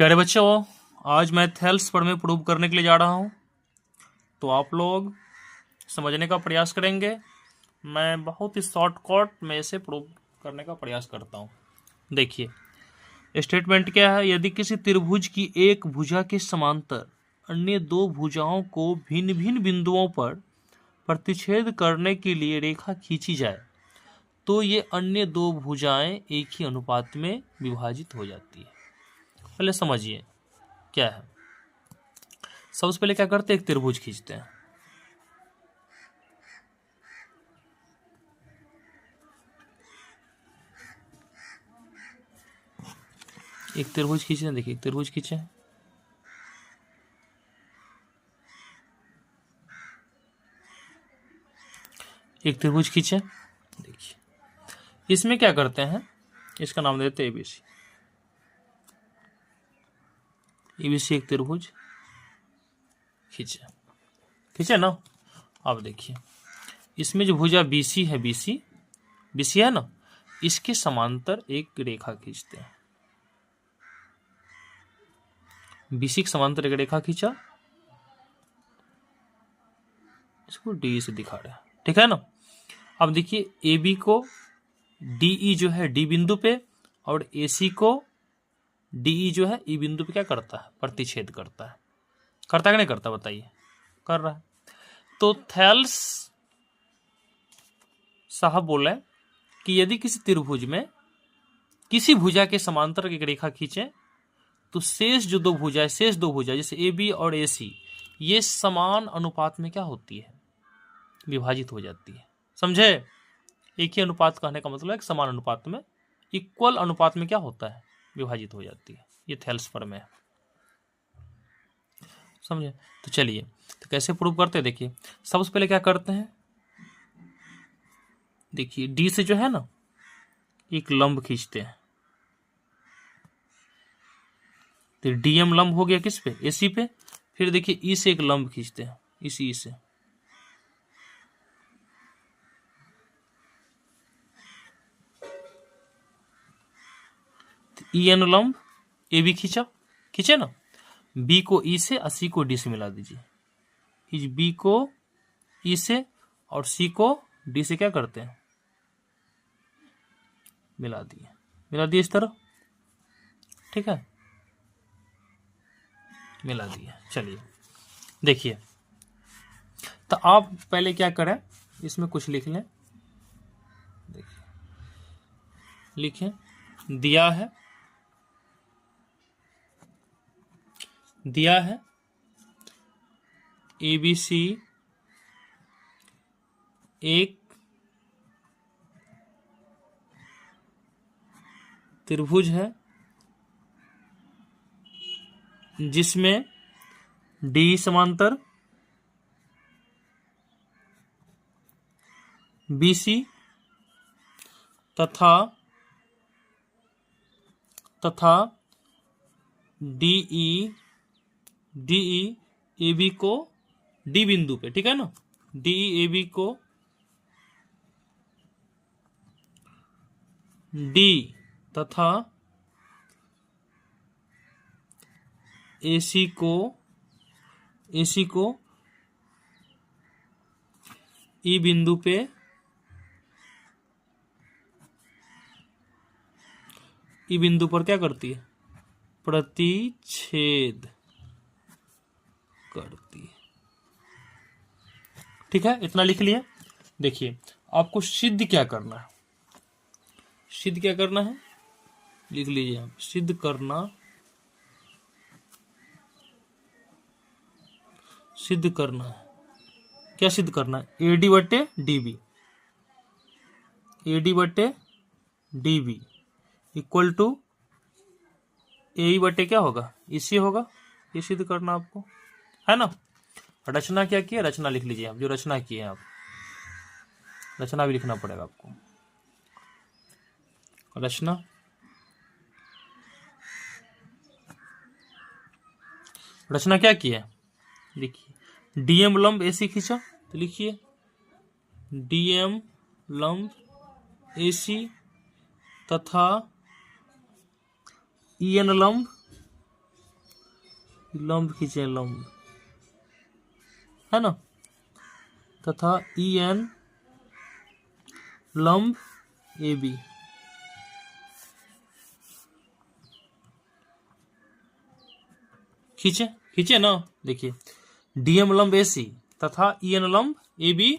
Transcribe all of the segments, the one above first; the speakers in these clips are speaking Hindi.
प्यारे बच्चों, आज मैं थेल्स पर में प्रूव करने के लिए जा रहा हूँ, तो आप लोग समझने का प्रयास करेंगे। मैं बहुत ही शॉर्टकट में इसे प्रूव करने का प्रयास करता हूँ। देखिए स्टेटमेंट क्या है। यदि किसी त्रिभुज की एक भुजा के समांतर अन्य दो भुजाओं को भिन्न भिन्न बिंदुओं पर प्रतिच्छेद करने के लिए रेखा खींची जाए तो ये अन्य दो भुजाएं एक ही अनुपात में विभाजित हो जाती है। पहले समझिए क्या है। सबसे पहले क्या करते हैं, एक त्रिभुज खींचते हैं। एक त्रिभुज खींचे, देखिए एक त्रिभुज खींचे, एक त्रिभुज खींचे। देखिए इसमें क्या करते हैं, इसका नाम देते हैं एबीसी। एबीसी एक त्रिभुज खींचे, खींचे ना। अब देखिए इसमें जो भुजा बीसी है, बीसी बीसी है ना, इसके समांतर एक रेखा खींचते हैं। बीसी के समांतर एक रेखा खींचा, इसको डी से दिखा रहे हैं, ठीक है ना। अब देखिए ए बी को डीई जो है डी बिंदु पे और एसी को डीई जो है ई बिंदु पे क्या करता है, प्रतिच्छेद करता है। करता है कि नहीं करता, बताइए। कर रहा है। तो थेल्स साहब बोले कि यदि किसी त्रिभुज में किसी भुजा के समांतर एक रेखा खींचे तो शेष जो दो भुजाएं, शेष दो भुजा जैसे ए बी और ए सी, ये समान अनुपात में क्या होती है, विभाजित हो जाती है। समझे। एक ही अनुपात कहने का मतलब है समान अनुपात में, इक्वल अनुपात में क्या होता है, विभाजित हो जाती है। ये थेल्स पर में है, समझे। तो चलिए तो कैसे प्रूव करते हैं। देखिए सबसे पहले क्या करते हैं, देखिए डी से जो है ना एक लंब खींचते हैं। तो डीएम लंब हो गया किस पे, एसी पे। फिर देखिए ई से एक लंब खींचते हैं, इस ई से। ई एन लंब ए बी खींचा, खींचे ना। बी को ई से और सी को डी से मिला दीजिए। इस बी को ई से और सी को डी से क्या करते हैं, मिला दिए, मिला दिए इस तरह, ठीक है, मिला दिए। चलिए देखिए, तो आप पहले क्या करें, इसमें कुछ लिख लें। देखिए लिखें, दिया है, दिया है एबीसी एक त्रिभुज है जिसमें डी समांतर बीसी तथा डीई ए बी को डी बिंदु पे, ठीक है ना, डीई ए बी को डी तथा एसी को ई बिंदु पे ई बिंदु पर क्या करती है, प्रतिच्छेद करती है, ठीक है। इतना लिख लिया। देखिए आपको सिद्ध क्या करना है, सिद्ध क्या करना है, लिख लीजिए आप। सिद्ध करना, सिद्ध करना है, क्या सिद्ध करना है, एडी बटे डीबी, एडी बटे डीबी इक्वल टू ए बटे क्या होगा, इसी होगा। ये सिद्ध करना आपको है ना। रचना क्या की है, रचना लिख लीजिए आप, जो रचना की है आप, रचना भी लिखना पड़ेगा आपको। रचना, रचना क्या की है, लिखिए डीएम लंब एसी खींचा, तो लिखिए डीएम लंब एसी तथा ईएन लंब लंब खींचे, लंब, है ना, तथा EN लंब AB। खींचे, खींचे ना, देखिए DM लंब AC तथा EN लंब AB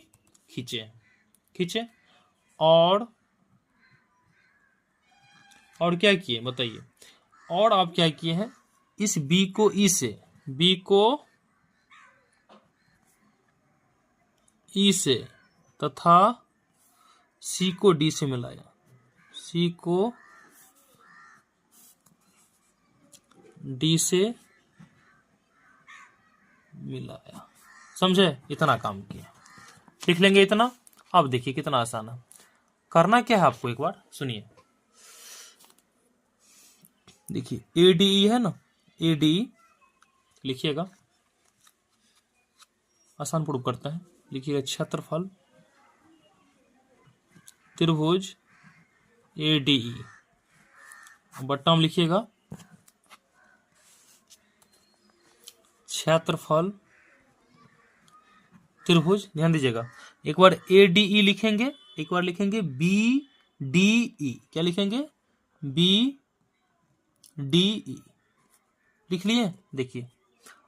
खींचे, खींचे। और क्या किए बताइए, और आप क्या किए हैं, इस B को E से, B को E से तथा C को D से मिलाया, C को D से मिलाया, समझे, इतना काम किया, लिख लेंगे इतना। अब देखिए कितना आसान है, करना क्या है आपको, एक बार सुनिए, देखिए ADE है ना, ADE लिखिएगा, आसान प्रूफ करते हैं, लिखिएगा क्षेत्रफल त्रिभुज ADE, बट्टा में लिखिएगा क्षेत्रफल त्रिभुज, ध्यान दीजिएगा, एक बार ADE लिखेंगे, एक बार लिखेंगे BDE, क्या लिखेंगे, BDE, लिख लिए। देखिए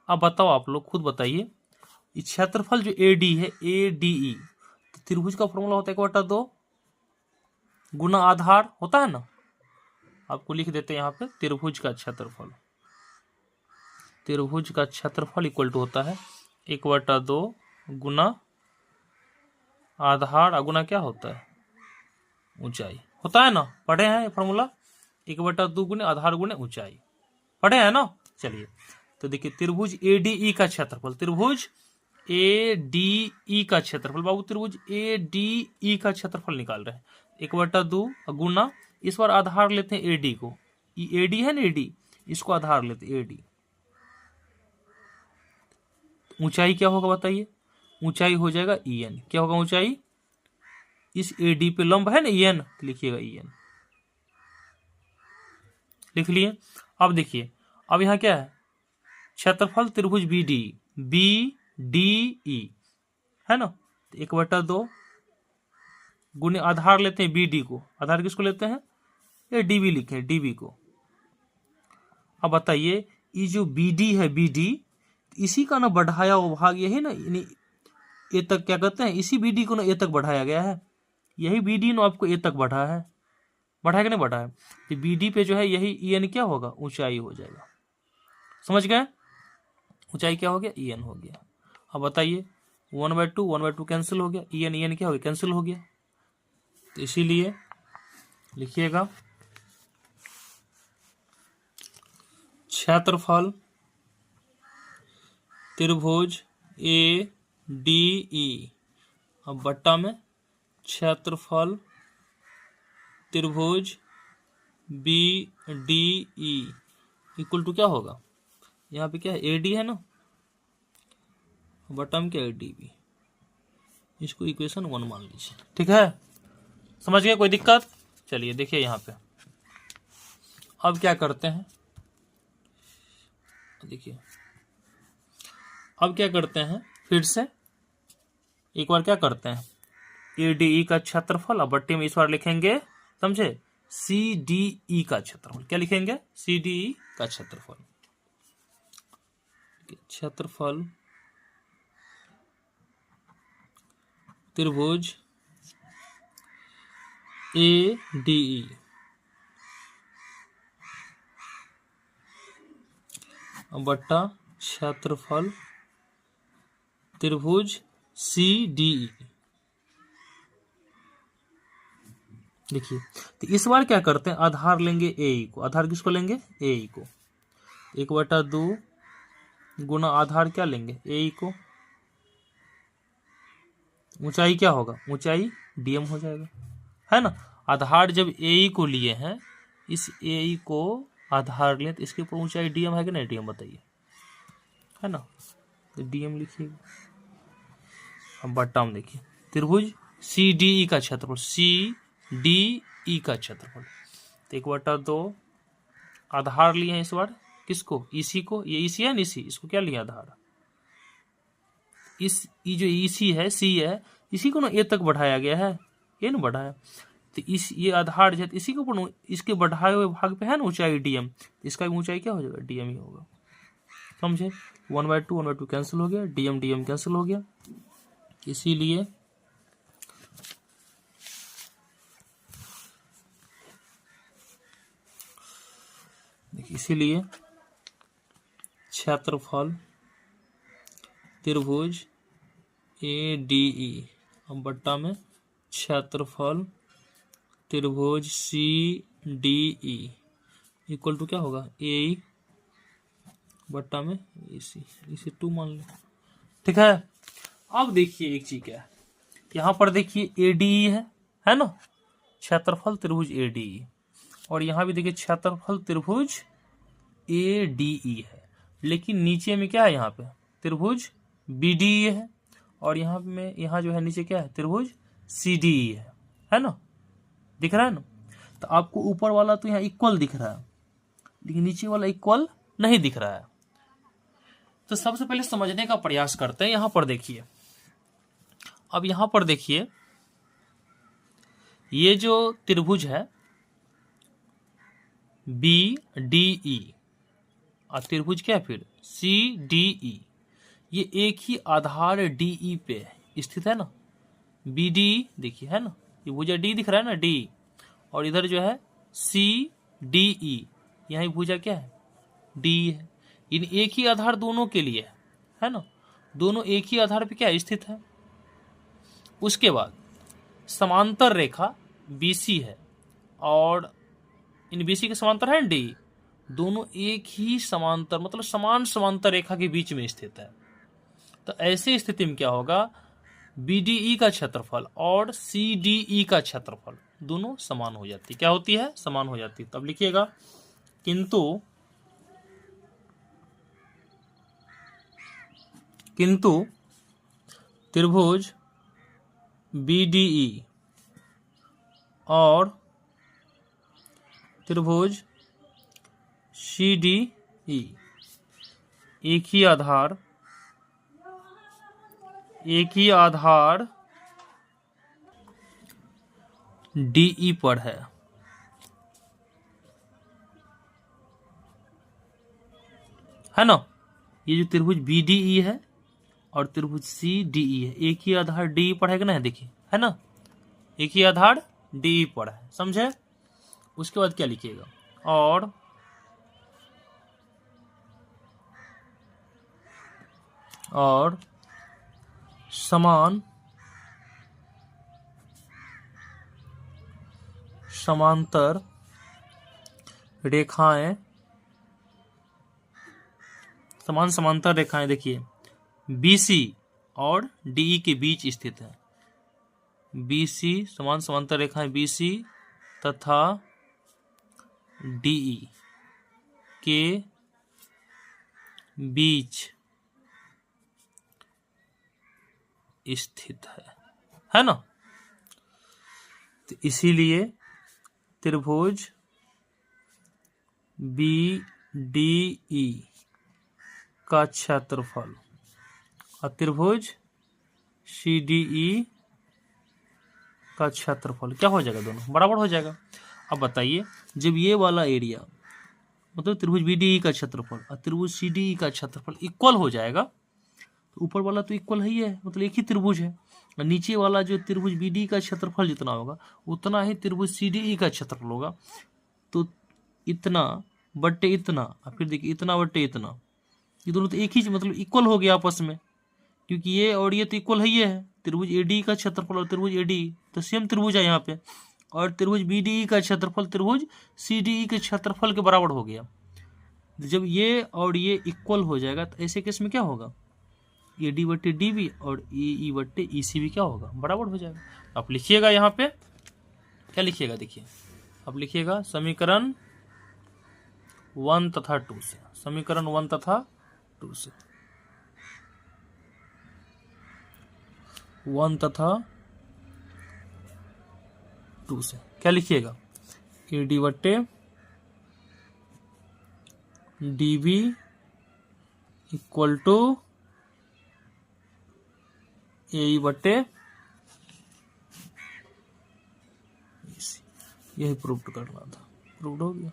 अब बताओ, आप लोग खुद बताइए, क्षेत्रफल जो AD है, ADE, तो त्रिभुज का फॉर्मूला होता है 1/2 गुना आधार, होता है ना, आपको लिख देते हैं यहाँ पे, त्रिभुज का क्षेत्रफल, त्रिभुज का क्षेत्रफल इक्वल टू होता है 1/2 गुना आधार, अगुना क्या होता है, ऊंचाई, होता है ना, पढ़े हैं ये फॉर्मूला, 1/2 गुने आधार गुने ऊंचाई, पढ़े हैं ना। चलिए तो देखिए त्रिभुज ADE का क्षेत्रफल, त्रिभुज ADE का क्षेत्रफल, बाबू त्रिभुज ADE का क्षेत्रफल निकाल रहे हैं, 1/2 गुना, इस बार आधार लेते हैं AD को, AD है ना, AD, इसको आधार लेते हैं AD, ऊंचाई क्या होगा बताइए, ऊंचाई हो जाएगा EN, क्या होगा ऊंचाई, इस AD पे लंब है ना EN, लिखिएगा EN, लिख लिए। अब देखिए, अब यहां क्या है, क्षेत्रफल त्रिभुज BDE है ना, 1/2 गुने आधार लेते हैं BD को, आधार किसको लेते हैं, ये DB लिखे, DB को। अब बताइए, ये जो BD है, BD, इसी का ना बढ़ाया हुआ भाग यही ना, ए तक, क्या कहते हैं, इसी BD को ना ए तक बढ़ाया गया है, यही BD ना आपको ए तक बढ़ा है, बढ़ाया कि नहीं बढ़ा है, तो BD पे जो है यही EN क्या होगा, ऊंचाई हो जाएगा, समझ गए, ऊंचाई क्या हो गया, EN हो गया। अब बताइए 1/2 कैंसिल हो गया, EN क्या हो गया, कैंसिल हो गया, तो इसीलिए लिखिएगा क्षेत्रफल त्रिभुज ADE, अब बट्टा में क्षेत्रफल त्रिभुज BDE इक्वल टू क्या होगा, यहाँ पे क्या है, AD है ना, बट्टा में क्या है, DB, इसको इक्वेशन 1 मान लीजिए, ठीक है, समझ गए, कोई दिक्कत। चलिए देखिए यहाँ पे, अब क्या करते हैं, देखिए अब क्या करते हैं, फिर से एक बार क्या करते हैं, ADE का क्षेत्रफल, अब बट्टे में इस बार लिखेंगे, समझे, CDE का क्षेत्रफल, क्या लिखेंगे, CDE का क्षेत्रफल, क्षेत्रफल त्रिभुज ADE, बट्टा क्षेत्रफल त्रिभुज CDE। देखिए तो इस बार क्या करते हैं, आधार लेंगे AE को, आधार किसको लेंगे, AE को, 1/2 गुना आधार क्या लेंगे, AE को, ऊंचाई क्या होगा, ऊंचाई DM हो जाएगा, है ना, आधार जब AE को लिए हैं, इस AE को आधार लें, तो इसके ऊपर ऊंचाई DM है कि नहीं, DM बताइए, है ना, तो DM लिखिएगा। अब बट्टा में देखिए त्रिभुज CDE का क्षेत्रफल, CDE का क्षेत्रफल, तो 1/2 आधार लिए हैं इस बार किसको, ईसी को, ये ईसी है ना, ईसी, इसको क्या लिया आधार, इस ये जो ईसी है, सी है, इसी को ना ए तक बढ़ाया गया है, ये ना बढ़ाया, तो इस ये आधार जो है इसी के ऊपर, इसके बढ़ाए हुए भाग पे है ना ऊंचाई डीएम, इसका भी ऊंचाई क्या हो जाएगा, डीएम ही होगा। समझे, 1/2 कैंसिल हो गया, डीएम डीएम कैंसिल हो गया, इसीलिए इसीलिए क्षेत्रफल त्रिभुज ADE अब बट्टा में क्षेत्रफल त्रिभुज CDE इक्वल टू क्या होगा, AE बट्टा में AC, इसे 2 मान लो। ठीक है, अब देखिए एक चीज क्या है, यहाँ पर देखिए ADE है ना, क्षेत्रफल त्रिभुज ADE, और यहाँ भी देखिए क्षेत्रफल त्रिभुज ADE है, लेकिन नीचे में क्या है, यहाँ पे त्रिभुज BDE है, और यहाँ में यहाँ जो है नीचे क्या है, त्रिभुज CDE है ना, दिख रहा है ना। तो आपको ऊपर वाला तो यहाँ इक्वल दिख रहा है, लेकिन नीचे वाला इक्वल नहीं दिख रहा है। तो सबसे पहले समझने का प्रयास करते हैं। यहाँ पर देखिए, अब यहाँ पर देखिए, ये जो त्रिभुज है BDE और त्रिभुज क्या है फिर CDE, ये एक ही आधार DE पे स्थित है ना, BDE देखिए है ना, ये भुजा D दिख रहा है ना, D, और इधर जो है CDE, यहाँ भुजा क्या है, D है। इन एक ही आधार दोनों के लिए है ना, दोनों एक ही आधार पे क्या स्थित है। उसके बाद समांतर रेखा BC है, और इन BC के समांतर है D, दोनों एक ही समांतर मतलब समान समांतर रेखा के बीच में स्थित है। तो ऐसी स्थिति में क्या होगा, BDE का क्षेत्रफल और CDE का क्षेत्रफल दोनों समान हो जाती, क्या होती है, समान हो जाती। तब लिखिएगा, किंतु त्रिभुज BDE और त्रिभुज CDE एक ही आधार DE पर है ना। ये जो त्रिभुज BDE है और त्रिभुज CDE है, एक ही आधार DE पर है कि नहीं, देखिए है ना, एक ही आधार DE पर है, समझे। उसके बाद क्या लिखिएगा, और समान समांतर रेखाएं, समान समांतर रेखाएं देखिए BC और DE के बीच स्थित है। BC समान समांतर रेखाएं BC तथा DE के बीच स्थित है ना। तो इसीलिए त्रिभुज BDE का क्षेत्रफल और त्रिभुज CDE का क्षेत्रफल क्या हो जाएगा, दोनों बराबर हो जाएगा। अब बताइए, जब ये वाला एरिया मतलब त्रिभुज BDE का क्षेत्रफल और त्रिभुज CDE का क्षेत्रफल इक्वल हो जाएगा, तो ऊपर वाला तो इक्वल ही है, मतलब एक ही त्रिभुज है, और नीचे वाला जो त्रिभुज BDE का क्षेत्रफल जितना होगा उतना ही त्रिभुज CDE का क्षेत्रफल होगा। तो इतना बट्टे इतना, और फिर देखिए इतना बट्टे इतना, ये दोनों तो एक ही मतलब इक्वल हो गया आपस में, क्योंकि ये और ये तो इक्वल ही है, त्रिभुज ADE का क्षेत्रफल और त्रिभुज ADE तो सेम त्रिभुज है यहाँ पे, और त्रिभुज BDE का क्षेत्रफल त्रिभुज CDE के क्षेत्रफल के बराबर हो गया। जब ये और ये इक्वल हो जाएगा तो ऐसे केस में क्या होगा, AD बट्टे DB और AE बट्टे EC भी क्या होगा, बराबर हो जाएगा। आप लिखिएगा यहाँ पे क्या लिखिएगा, देखिए अब लिखिएगा समीकरण 1 तथा 2 से, समीकरण 1 तथा 2 से, 1 तथा 2 से क्या लिखिएगा, AD बट्टे DB इक्वल टू AE बटे AC। यही प्रूव करना था, प्रूव हो गया,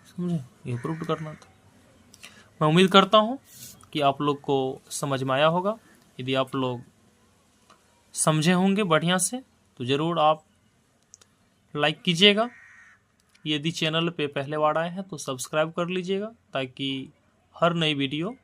समझे, यही प्रूव करना था। मैं उम्मीद करता हूँ कि आप लोग को समझ में आया होगा। यदि आप लोग समझे होंगे बढ़िया से तो ज़रूर आप लाइक कीजिएगा। यदि चैनल पे पहले बार आए हैं तो सब्सक्राइब कर लीजिएगा, ताकि हर नई वीडियो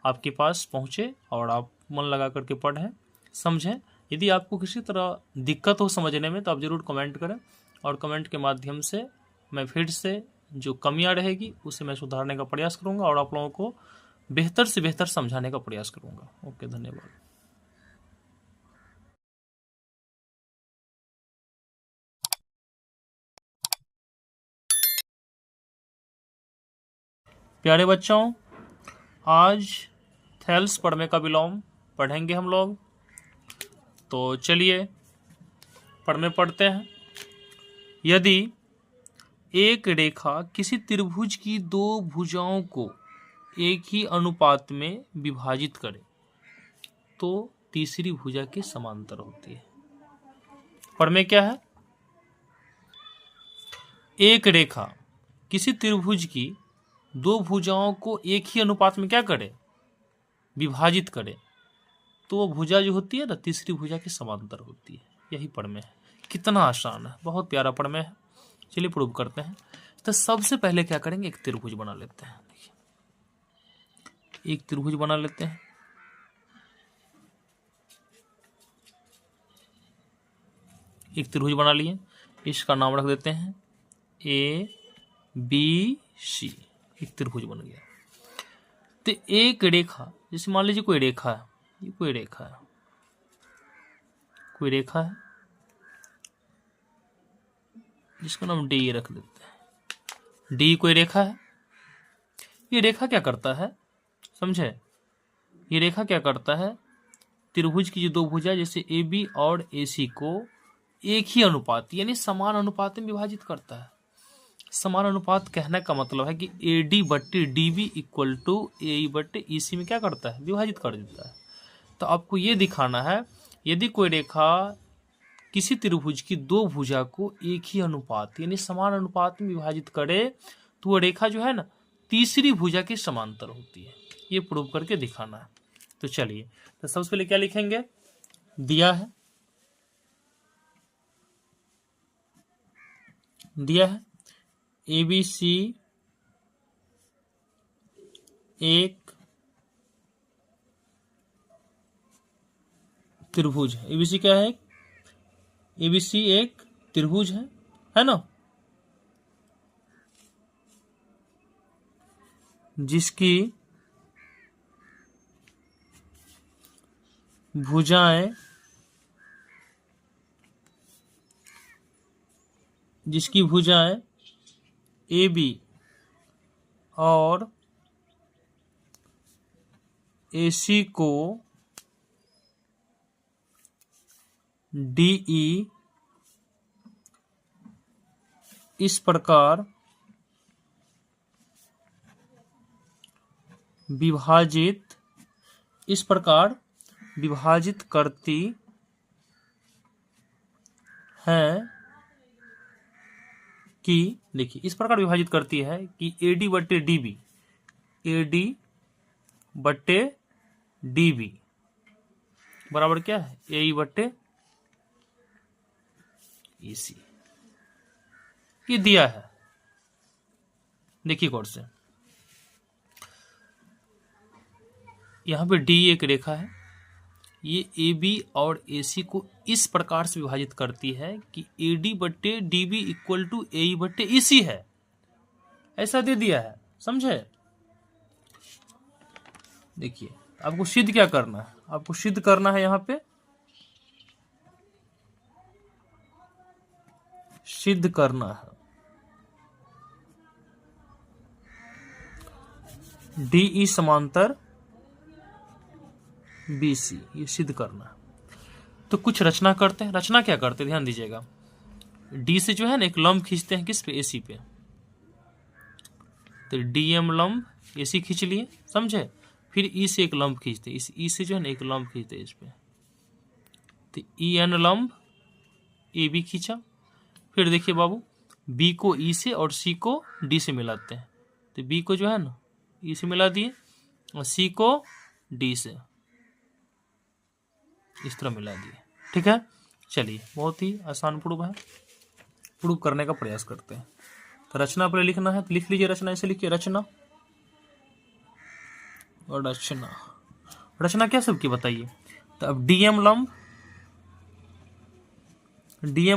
आपके पास पहुँचे और आप मन लगा करके पढ़ें, समझें। यदि आपको किसी तरह दिक्कत हो समझने में तो आप ज़रूर कमेंट करें, और कमेंट के माध्यम से मैं फिर से जो कमियां रहेगी उसे मैं सुधारने का प्रयास करूंगा और आप लोगों को बेहतर से बेहतर समझाने का प्रयास करूंगा। ओके, धन्यवाद। प्यारे बच्चों, आज थेल्स पढ़ने का विलोम पढ़ेंगे हम लोग। तो चलिए पढ़ने पढ़ते हैं। यदि एक रेखा किसी त्रिभुज की दो भुजाओं को एक ही अनुपात में विभाजित करे तो तीसरी भुजा के समांतर होती है। पढ़ने क्या है? एक रेखा किसी त्रिभुज की दो भुजाओं को एक ही अनुपात में क्या करे? विभाजित करे, तो वो भुजा जो होती है ना, तीसरी भुजा के समांतर होती है। यही पढ़ने है। कितना आसान है, बहुत प्यारा पढ़ने है। चलिए प्रूव करते हैं। तो सबसे पहले क्या करेंगे, एक त्रिभुज बना लेते हैं। देखिए, एक त्रिभुज बना लेते हैं। एक त्रिभुज बना लिए, इसका नाम रख देते हैं ABC। एक त्रिभुज बन गया। तो एक रेखा, जैसे मान लीजिए कोई रेखा है, ये कोई रेखा है, कोई रेखा है जिसका नाम D रख देते हैं। D कोई रेखा है। ये रेखा क्या करता है, समझे? ये रेखा क्या करता है, त्रिभुज की जो दो भुजा जैसे AB और AC को एक ही अनुपात यानी समान अनुपात में विभाजित करता है। समान अनुपात कहने का मतलब है कि AD बट्टे DB इक्वल टू AE बट्टे EC में क्या करता है, विभाजित कर देता है। तो आपको ये दिखाना है, यदि कोई रेखा किसी त्रिभुज की दो भुजा को एक ही अनुपात यानी समान अनुपात में विभाजित करे तो वो रेखा जो है ना, तीसरी भुजा के समांतर होती है। ये प्रूव करके दिखाना है। तो चलिए, तो सबसे पहले क्या लिखेंगे, दिया है ABC एक त्रिभुज है। ABC क्या है? ABC एक त्रिभुज है ना, जिसकी भुजाएं AB और AC को DE इस प्रकार विभाजित करती है कि, देखिए, इस प्रकार विभाजित करती है कि AD बट्टे DB बराबर क्या है, AE बट्टे EC। ये दिया है, देखिए गौर से। यहां पे D एक रेखा है, ये AB और AC को इस प्रकार से विभाजित करती है कि AD बट्टे DB इक्वल टू AE बट्टे EC है। ऐसा दे दिया है, समझे? देखिए, आपको सिद्ध क्या करना है, आपको सिद्ध करना है, यहां पे सिद्ध करना है DE समांतर BC, ये सिद्ध करना है। तो कुछ रचना करते हैं। रचना क्या करते हैं, ध्यान दीजिएगा। D से जो है ना एक लंब खींचते हैं, किस पे, AC पे। तो DM लंब AC खींच लिए, समझे। फिर E से एक लंब खींचते, इस E से जो है ना एक लंब खींचते इस पे, तो EN लंब AB खींचा। फिर देखिए बाबू, B को E से और C को D से मिलाते हैं, तो B को जो है ना E से मिला दिए और C को D से इस तरह मिला दिए, ठीक है। चलिए, बहुत ही आसान प्रूफ है, प्रूफ करने का प्रयास करते हैं। तो रचना पर लिखना है, तो लिख लीजिए रचना, ऐसे लिखिए रचना और रचना। रचना क्या सबकी बताइए। तो अब DM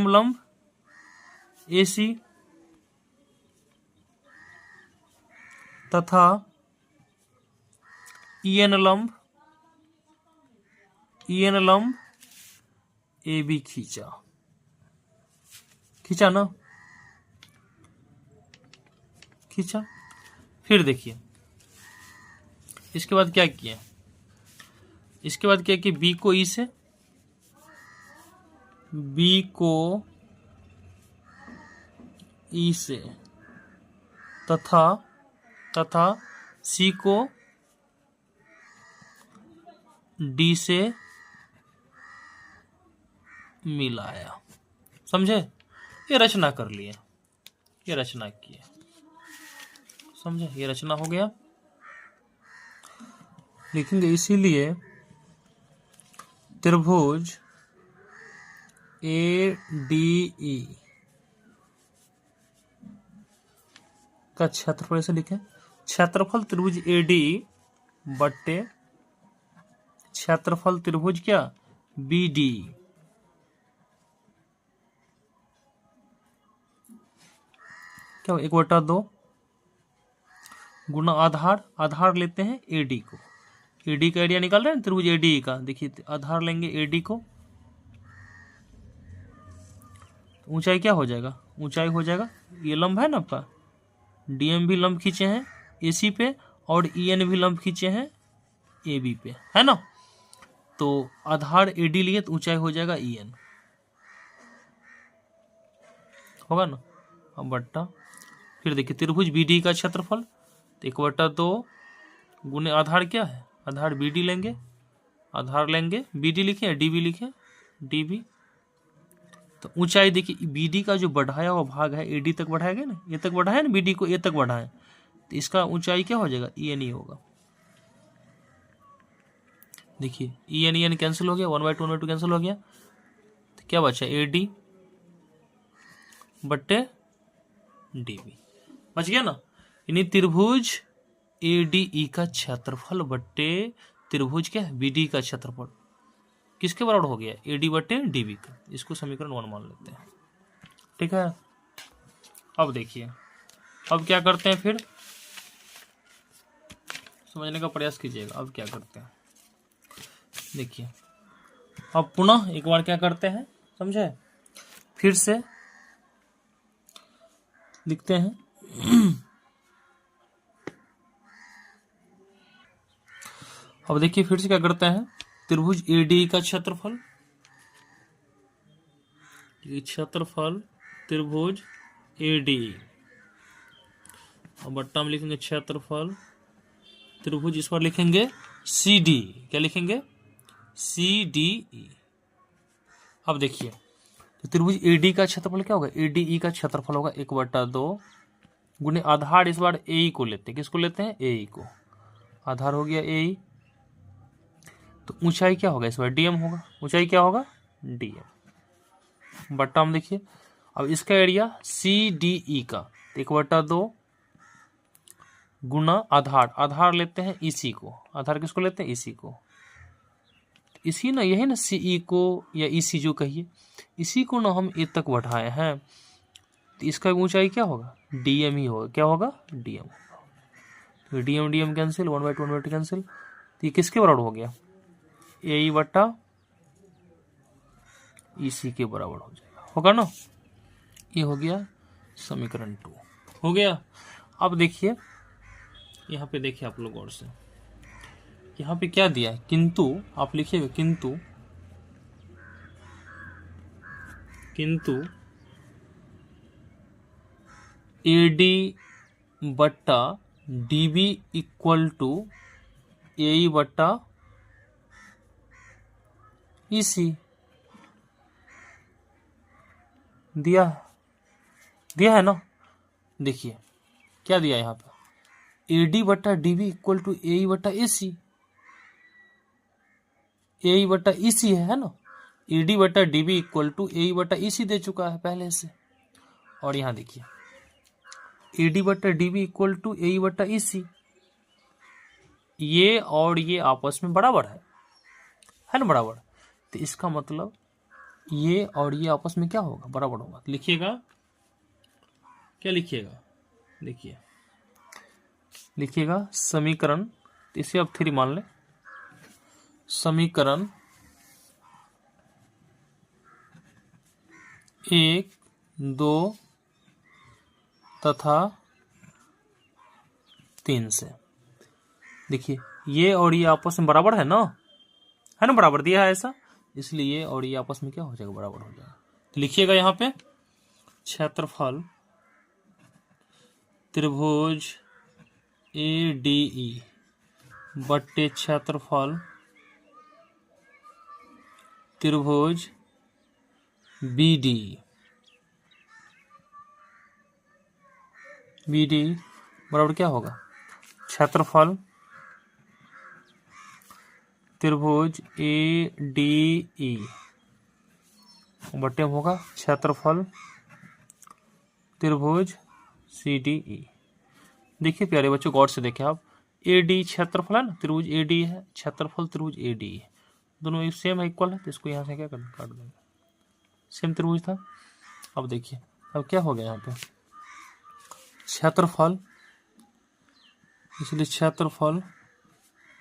लंब AC तथा EN लंब AB खींचा ना, खींचा। फिर देखिए इसके बाद क्या किया, इसके बाद क्या किया, B को E से, B को E से तथा C को D से मिलाया, समझे। ये रचना कर लिए, ये रचना की है, समझे। ये रचना हो गया, लिखेंगे इसीलिए त्रिभुज ADE का क्षेत्रफल ऐसे लिखें, क्षेत्रफल त्रिभुज ADE बट्टे क्षेत्रफल त्रिभुज क्या BDE, क्या 1/2 गुना आधार लेते हैं AD को, AD का एरिया निकाल रहे हैं त्रिभुज ADE का। देखिए आधार लेंगे AD को, तो ऊंचाई क्या हो जाएगा, ऊंचाई हो जाएगा, ये लंब है ना आपका, DM भी लंब खींचे हैं AC पे और EN भी लंब खींचे हैं AB पे, है ना। तो आधार AD लिए तो ऊंचाई हो जाएगा EN, होगा ना। अब बट्टा, फिर देखिए त्रिभुज BD का क्षेत्रफल, तो 1/2 गुने आधार क्या है, आधार BD लेंगे, आधार लेंगे BD लिखे या DB लिखे, DB। तो ऊंचाई देखिए BD का जो बढ़ाया हुआ भाग है AD तक बढ़ाया गया ना, ये तक बढ़ाया ना, BD को A तक बढ़ाए, तो इसका ऊंचाई क्या हो जाएगा EN ही होगा। देखिए EN कैंसिल हो गया, 1/2 कैंसिल हो गया, तो क्या बचा AD बट्टे DB, बच गया ना। यानी त्रिभुज ADE का क्षेत्रफल बट्टे त्रिभुज क्या है BD का क्षेत्रफल किसके बराबर हो गया, AD बट्टे DB का। इसको समीकरण 1 मान लेते हैं, ठीक है। अब देखिए, अब क्या करते हैं, फिर समझने का प्रयास कीजिएगा। अब क्या करते हैं, देखिए अब पुनः एक बार क्या करते हैं, समझे, फिर से लिखते हैं अब देखिए फिर से क्या करते हैं, त्रिभुज ADE का क्षेत्रफल, त्रिभुज ADE, अब बट्टा में लिखेंगे क्षेत्रफल त्रिभुज, इस पर लिखेंगे CD, क्या लिखेंगे CDE। अब देखिए तो त्रिभुज AD का क्षेत्रफल क्या होगा, ADE का क्षेत्रफल होगा 1/2 गुने आधार, इस बार AE को लेते हैं, किसको लेते हैं AE को, आधार हो गया AE, तो ऊंचाई क्या होगा इस बार DM होगा, ऊंचाई क्या होगा DM बट्टा में देखिए। अब इसका एरिया CDE का 1/2 गुना आधार लेते हैं EC को, आधार किसको लेते हैं EC को, इसी ना यही ना CE को या EC जो कहिए, इसी को ना हम A तक बढ़ाए हैं, तो इसका ऊंचाई क्या होगा DM ही होगा, क्या होगा DM, तो DM कैंसिल, 1/2 कैंसिल, तो ये किसके बराबर हो गया AE बट्टा EC के बराबर हो जाएगा, होगा ना। ये हो गया समीकरण 2 हो गया। अब देखिए यहाँ पे देखिए आप लोग और से, यहाँ पे क्या दिया है, किंतु आप लिखिएगा किंतु AD बट्टा डी बी इक्वल टू ए बट्टा ई सी दिया है ना। देखिए क्या दिया यहाँ पे, ए डी बट्टा डी बी इक्वल टू ए बट्टा ए सी, ए बट्टा ई सी है ना। ए डी बट्टा डी बी इक्वल टू ए बट्टा ई सी दे चुका है पहले से। और यहाँ देखिए ए डी बट्टा डी बी इक्वल टू ए बट्टा ई सी, ये और ये आपस में बराबर है ना, बराबर। तो इसका मतलब ये और ये आपस में क्या होगा, बराबर होगा। तो लिखिएगा, क्या लिखिएगा, देखिए लिखिएगा समीकरण, तो इसे आप 3 मान लें। समीकरण 1, 2 तथा 3 से। देखिए ये और ये आपस में बराबर है ना, बराबर दिया है ऐसा, इसलिए ये और ये आपस में क्या हो जाएगा, बराबर हो जाएगा। तो लिखिएगा यहाँ पे क्षेत्रफल त्रिभुज ए डी ई बट्टे क्षेत्रफल त्रिभुज बी डी, बी डी बराबर क्या होगा, क्षेत्रफल त्रिभुज ए डी ई बट्टे होगा क्षेत्रफल त्रिभुज सी डी ई। देखिए प्यारे बच्चों गौर से देखिए आप, ए डी क्षेत्रफल है ना, त्रिभुज ए डी है, क्षेत्रफल त्रिभुज ए डी है, दोनों एक सेम है, इक्वल है। तो इसको यहाँ से क्या करना, काट देंगे, सेम त्रिभुज था। अब देखिए अब क्या हो गया यहाँ पे, क्षेत्रफल, इसलिए क्षेत्रफल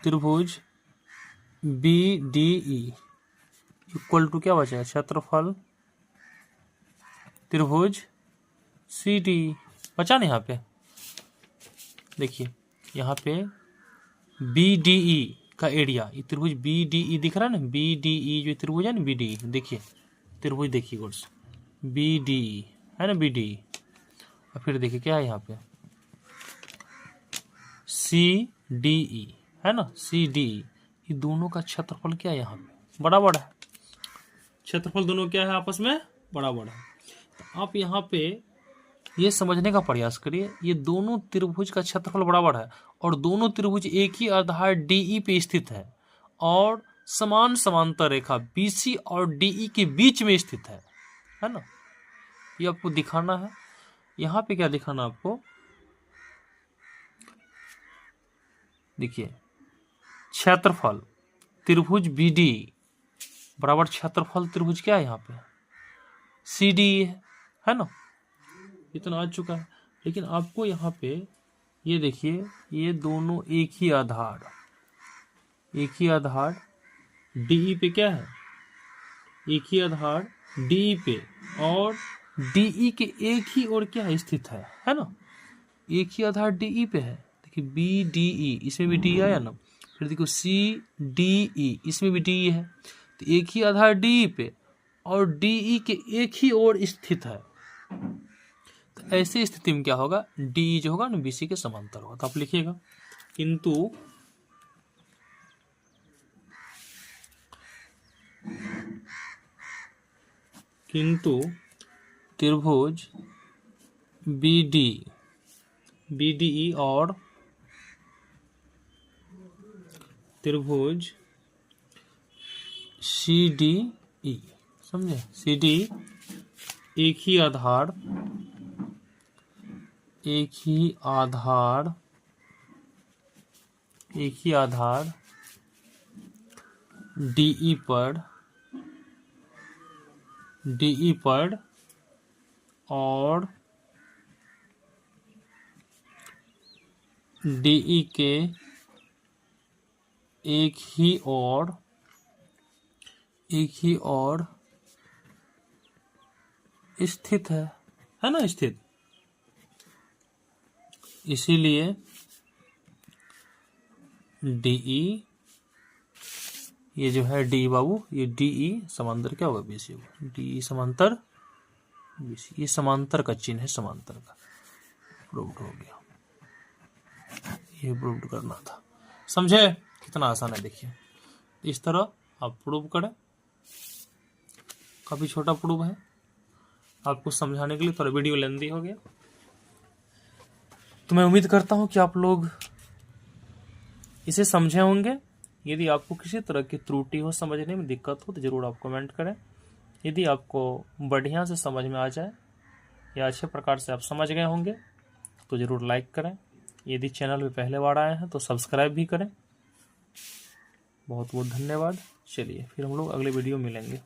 त्रिभुज B D E equal to क्या बचा है, क्षेत्रफल त्रिभुज सी डी बचा ना। यहाँ पे देखिए यहाँ पे बी डी ई का एरिया, ये त्रिभुज बी डी ई दिख रहा है ना, बी डी ई जो त्रिभुज है ना, बी डी, देखिए त्रिभुज देखिए गौर से, बी डी है ना, बी डी। और फिर देखिए क्या है यहाँ पे, सी डी ई है ना, सी डी ई, ये दोनों का क्षेत्रफल क्या है यहाँ पे, बराबर है। क्षेत्रफल दोनों क्या है, आपस में बराबर है। तो आप यहाँ पे ये समझने का प्रयास करिए, ये दोनों त्रिभुज का क्षेत्रफल बराबर है और दोनों त्रिभुज एक ही आधार डीई पे स्थित है और समान समांतर रेखा बीसी और डीई के बीच में स्थित है ना। ये आपको दिखाना है। यहाँ पे क्या दिखाना आपको, देखिए क्षेत्रफल त्रिभुज बीडी बराबर क्षेत्रफल त्रिभुज क्या है यहाँ पे, सी डी है ना, इतना आ चुका है। लेकिन आपको यहाँ पे ये देखिए, ये दोनों एक ही आधार डीई पे क्या है, एक ही आधार डीई पे और डीई के एक ही और क्या है, स्थित है ना, एक ही आधार डीई पे है। देखिए बी डी ई, इसमें भी डी आया ना, फिर देखो सी डी ई, इसमें भी डी है। तो एक ही आधार डीई पे और डीई के एक ही ओर स्थित है। तो ऐसी स्थिति में क्या होगा, डी जो होगा ना बीसी के समांतर होगा। तो आप लिखिएगा किंतु त्रिभुज बीडीई और त्रिभुज सीडीई, समझे, सीडी एक ही आधार डीई पर और डीई के एक ही और स्थित है ना, स्थित। इसीलिए डीई, ये जो है डी बाबू, ये डीई समांतर क्या होगा, बीसी होगा, डीई समांतर बीसी, ये समांतर का चिन्ह है, समांतर का प्रूव्ड हो गया। ये प्रूव करना था। समझे? कितना आसान है देखिए। इस तरह आप प्रूव करें। काफी छोटा प्रूव है, आपको समझाने के लिए थोड़ा वीडियो लेंदी हो गया। तो मैं उम्मीद करता हूं कि आप लोग इसे समझे होंगे। यदि आपको किसी तरह की त्रुटि हो, समझने में दिक्कत हो, तो जरूर आप कमेंट करें। यदि आपको बढ़िया से समझ में आ जाए या अच्छे प्रकार से आप समझ गए होंगे तो जरूर लाइक करें। यदि चैनल में पहले बार आए हैं तो सब्सक्राइब भी करें। बहुत बहुत धन्यवाद। चलिए फिर हम लोग अगले वीडियो मिलेंगे।